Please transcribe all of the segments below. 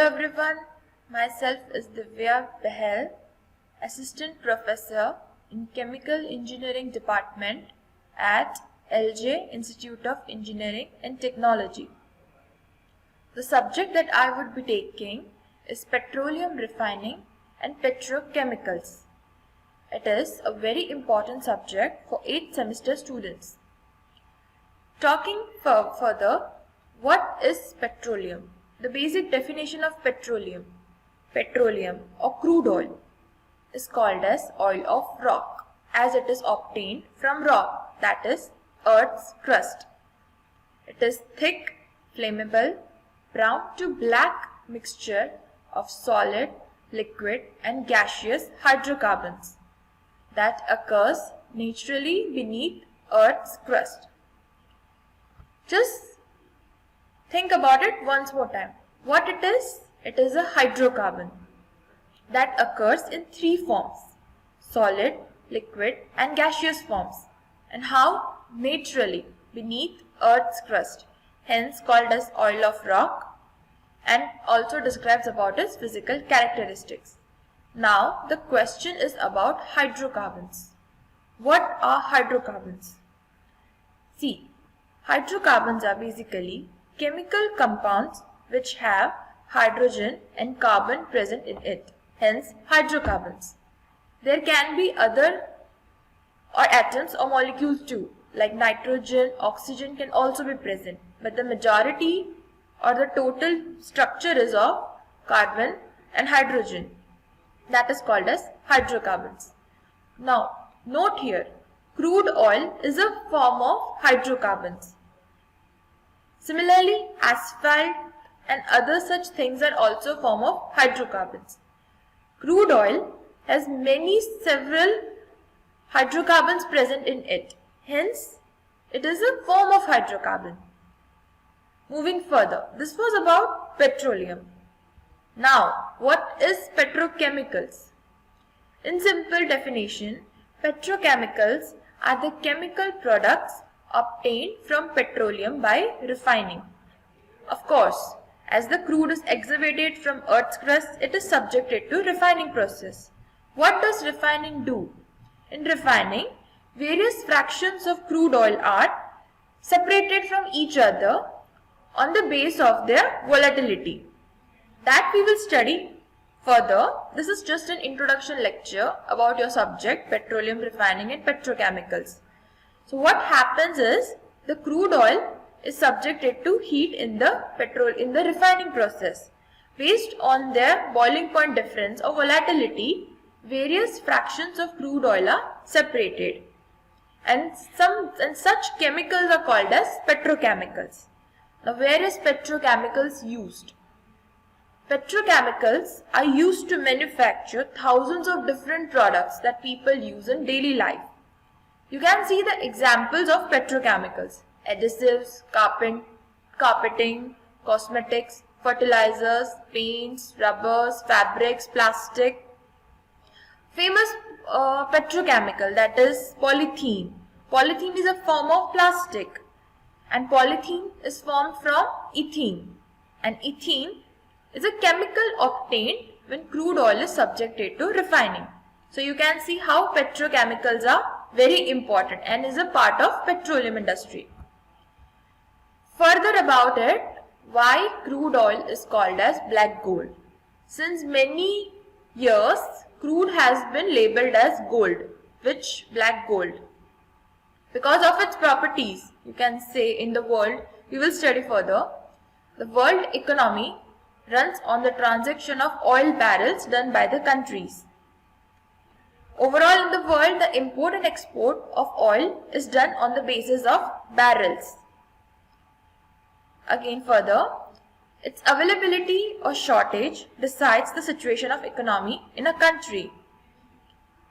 everyone, myself is Divya Behel, Assistant Professor in Chemical Engineering Department at LJ Institute of Engineering and Technology. The subject that I would be taking is petroleum refining and petrochemicals. It is a very important subject for 8th semester students. Talking further, what is petroleum? The basic definition of petroleum or crude oil is called as oil of rock as it is obtained from rock, that is Earth's crust. It is thick, flammable, brown to black mixture of solid, liquid and gaseous hydrocarbons that occurs naturally beneath Earth's crust. Just think about it once more time. What it is? It is a hydrocarbon that occurs in 3 forms: solid, liquid and gaseous forms. And how? Naturally beneath Earth's crust, hence called as oil of rock, and also describes about its physical characteristics. Now the question is about hydrocarbons. What are hydrocarbons? See, hydrocarbons are basically chemical compounds which have hydrogen and carbon present in it, hence hydrocarbons. There can be other atoms or molecules too, like nitrogen, oxygen can also be present, but the majority or the total structure is of carbon and hydrogen. That is called as hydrocarbons. Now, note here, crude oil is a form of hydrocarbons. Similarly, asphalt and other such things are also a form of hydrocarbons. Crude oil has several hydrocarbons present in it. Hence, it is a form of hydrocarbon. Moving further, this was about petroleum. Now, what is petrochemicals? In simple definition, petrochemicals are the chemical products obtained from petroleum by refining. Of course, as the crude is excavated from Earth's crust, it is subjected to refining process. What does refining do? In refining, various fractions of crude oil are separated from each other on the basis of their volatility. That we will study further. This is just an introduction lecture about your subject, petroleum refining and petrochemicals. So what happens is, the crude oil is subjected to heat in the refining process. Based on their boiling point difference or volatility, various fractions of crude oil are separated, and such chemicals are called as petrochemicals. Now, where is petrochemicals used? Petrochemicals are used to manufacture thousands of different products that people use in daily life. You can see the examples of petrochemicals: adhesives, carpeting, cosmetics, fertilizers, paints, rubbers, fabrics, plastic. Famous petrochemical, that is polythene. Polythene is a form of plastic, and polythene is formed from ethene, and ethene is a chemical obtained when crude oil is subjected to refining. So you can see how petrochemicals are very important and is a part of petroleum industry. Further about it, why crude oil is called as black gold? Since many years, crude has been labeled as gold. Which black gold? Because of its properties, you can say in the world, we will study further. The world economy runs on the transaction of oil barrels done by the countries. Overall in the world, the import and export of oil is done on the basis of barrels. Again further, its availability or shortage decides the situation of economy in a country.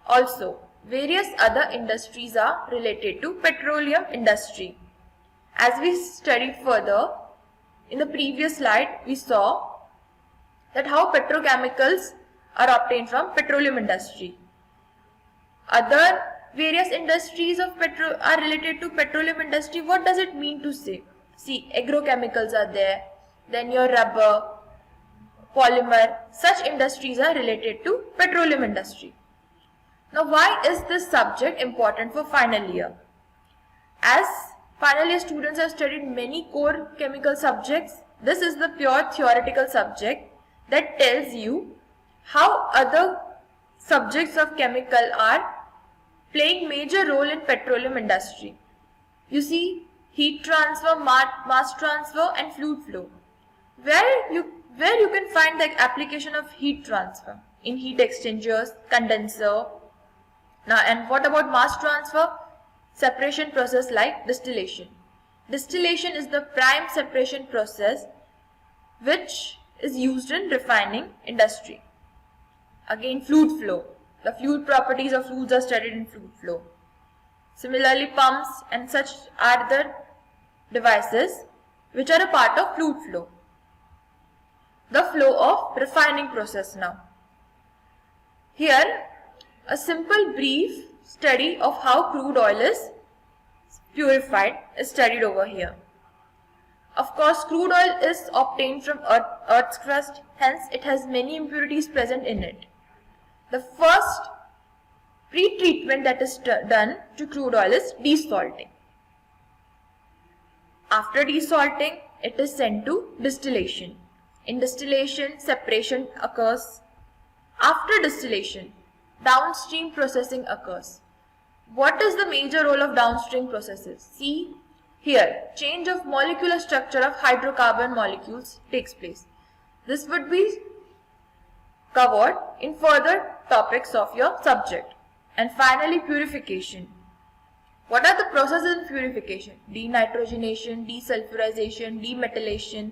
Also, various other industries are related to petroleum industry. As we studied further, in the previous slide, we saw that how petrochemicals are obtained from petroleum industry. Other various industries of are related to petroleum industry. What does it mean to say? See, agrochemicals are there, then your rubber, polymer. Such industries are related to petroleum industry. Now, why is this subject important for final year? As final year students have studied many core chemical subjects, this is the pure theoretical subject that tells you how other subjects of chemical are playing major role in petroleum industry. You see, heat transfer, mass transfer and fluid flow. Where you can find the application of heat transfer? In heat exchangers, condenser. Now, and what about mass transfer? Separation process like distillation. Distillation is the prime separation process which is used in refining industry. Again, fluid flow. The fluid properties of fluids are studied in fluid flow. Similarly, pumps and such are the devices which are a part of fluid flow. The flow of refining process now. Here, a simple brief study of how crude oil is purified is studied over here. Of course, crude oil is obtained from Earth's crust, hence it has many impurities present in it. The first pre-treatment that is done to crude oil is desalting. After desalting, it is sent to distillation. In distillation, separation occurs. After distillation, downstream processing occurs. What is the major role of downstream processes? See here, change of molecular structure of hydrocarbon molecules takes place. This would be covered in further topics of your subject. And finally, purification. What are the processes in purification? Denitrogenation, desulfurization, demetallation.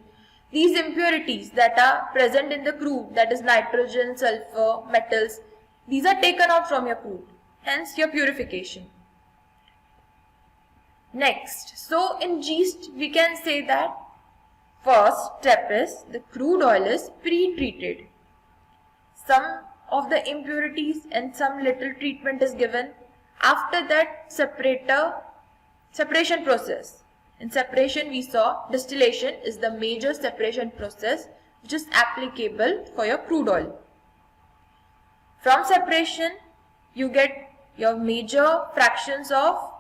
These impurities that are present in the crude, that is nitrogen, sulfur, metals, these are taken out from your crude. Hence your purification. Next, so in gist we can say that first step is the crude oil is pre-treated. Some of the impurities and some little treatment is given. After that, separation process. In separation we saw distillation is the major separation process which is applicable for your crude oil. From separation you get your major fractions of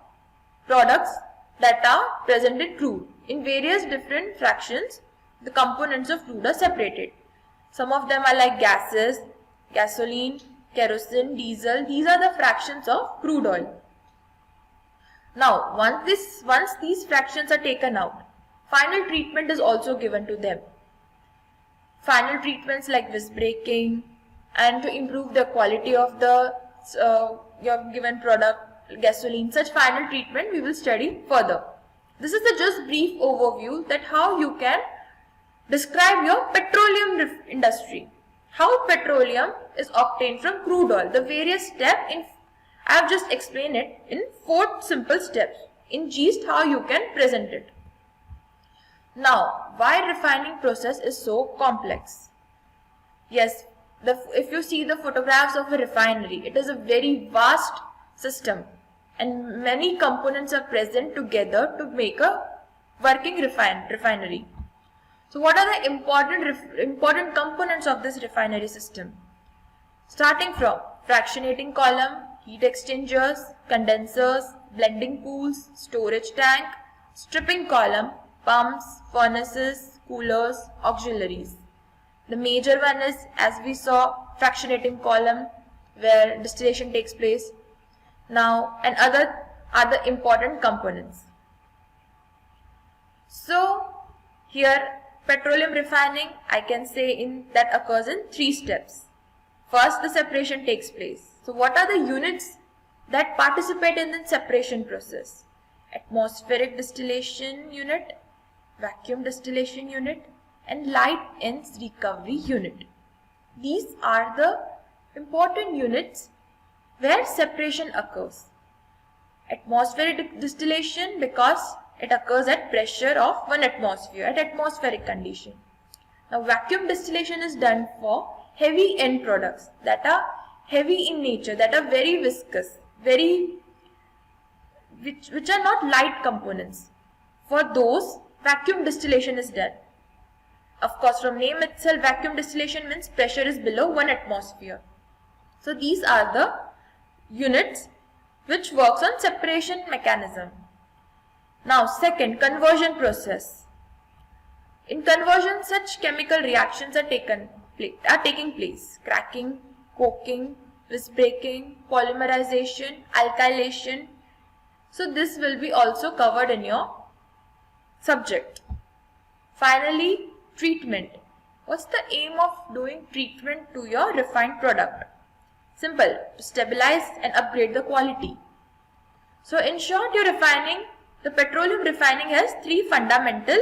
products that are present in crude. In various different fractions, the components of crude are separated. Some of them are like gases, gasoline, kerosene, diesel. These are the fractions of crude oil. Now, once these fractions are taken out, final treatment is also given to them. Final treatments like visc breaking and to improve the quality of the your given product, gasoline, such final treatment we will study further. This is the just brief overview that how you can describe your petroleum industry. How petroleum is obtained from crude oil. The various steps I have just explained it in 4 simple steps. In gist how you can present it. Now, why refining process is so complex? Yes, if you see the photographs of a refinery, it is a very vast system and many components are present together to make a working refinery. So what are the important components of this refinery system? Starting from fractionating column, heat exchangers, condensers, blending pools, storage tank, stripping column, pumps, furnaces, coolers, auxiliaries. The major one is, as we saw, fractionating column where distillation takes place. Now, and other are the important components. So, here petroleum refining I can say that occurs in 3 steps. First, the separation takes place. So, what are the units that participate in the separation process? Atmospheric distillation unit, vacuum distillation unit, and light ends recovery unit. These are the important units where separation occurs. Atmospheric distillation because it occurs at pressure of 1 atmosphere at atmospheric condition. Now, vacuum distillation is done for heavy end products that are heavy in nature, that are very viscous, which are not light components. For those, vacuum distillation is done. Of course, from name itself, vacuum distillation means pressure is below 1 atmosphere. So these are the units which works on separation mechanism. Now second, conversion process. In conversion, such chemical reactions are taking place. Cracking, coking, visp breaking, polymerization, alkylation. So this will be also covered in your subject. Finally, treatment. What's the aim of doing treatment to your refined product? Simple, to stabilize and upgrade the quality. So in short, your refining, the petroleum refining has 3 fundamental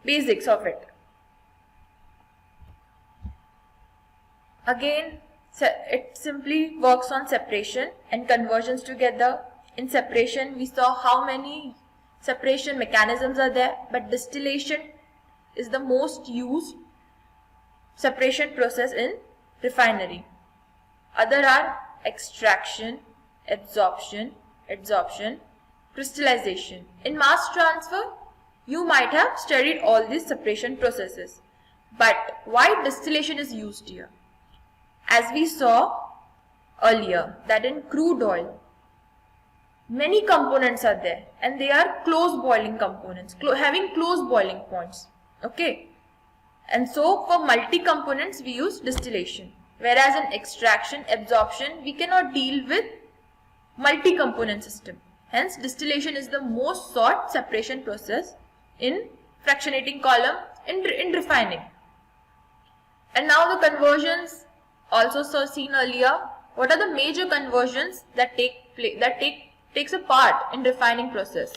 basics of it. Again, it simply works on separation and conversions together. In separation, we saw how many separation mechanisms are there, but distillation is the most used separation process in refinery. Other are extraction, adsorption, crystallization. In mass transfer, you might have studied all these separation processes. But why distillation is used here? As we saw earlier, that in crude oil, many components are there and they are close boiling components, having close boiling points. Okay. And so for multi-components we use distillation. Whereas in extraction, adsorption, we cannot deal with multi-component system. Hence distillation is the most sought separation process in fractionating column in refining. And now the conversions also seen earlier. What are the major conversions that takes a part in refining process?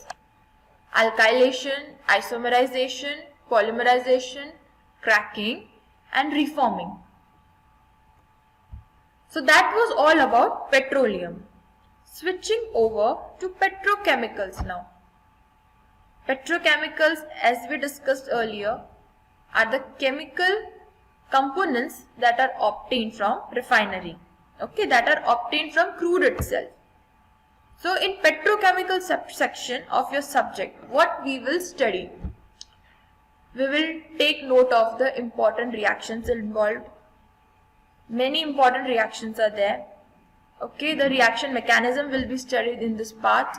Alkylation, isomerization, polymerization, cracking and reforming. So that was all about petroleum. Switching over to petrochemicals now. Petrochemicals, as we discussed earlier, are the chemical components that are obtained from refinery. Okay, that are obtained from crude itself. So in petrochemical section of your subject, what we will study? We will take note of the important reactions involved. Many important reactions are there. Okay, the reaction mechanism will be studied in this part.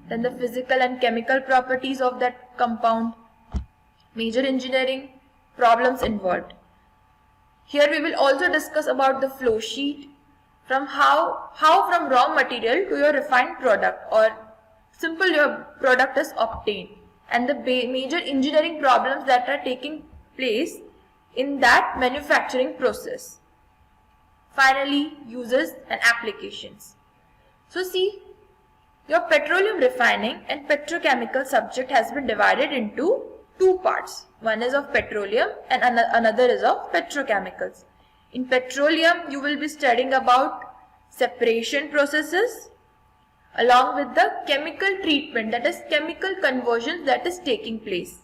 Then the physical and chemical properties of that compound. Major engineering problems involved. Here we will also discuss about the flow sheet, from how from raw material to your refined product or simple your product is obtained, and the major engineering problems that are taking place in that manufacturing process. Finally, uses and applications. So see, your petroleum refining and petrochemical subject has been divided into 2 parts. One is of petroleum and another is of petrochemicals. In petroleum, you will be studying about separation processes along with the chemical treatment, that is chemical conversion that is taking place.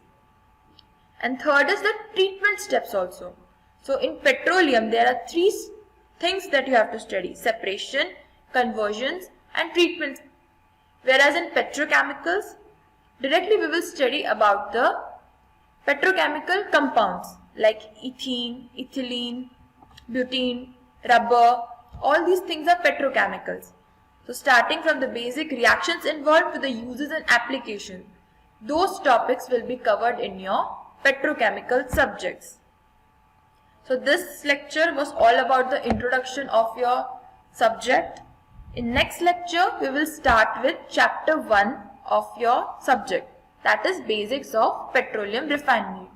And third is the treatment steps also. So in petroleum, there are 3 things that you have to study: separation, conversions and treatments. Whereas in petrochemicals, directly we will study about the petrochemical compounds like ethene, ethylene, butene, rubber. All these things are petrochemicals. So starting from the basic reactions involved to the uses and applications, those topics will be covered in your petrochemical subjects. So this lecture was all about the introduction of your subject. In next lecture, we will start with chapter 1 of your subject, that is basics of petroleum refinery.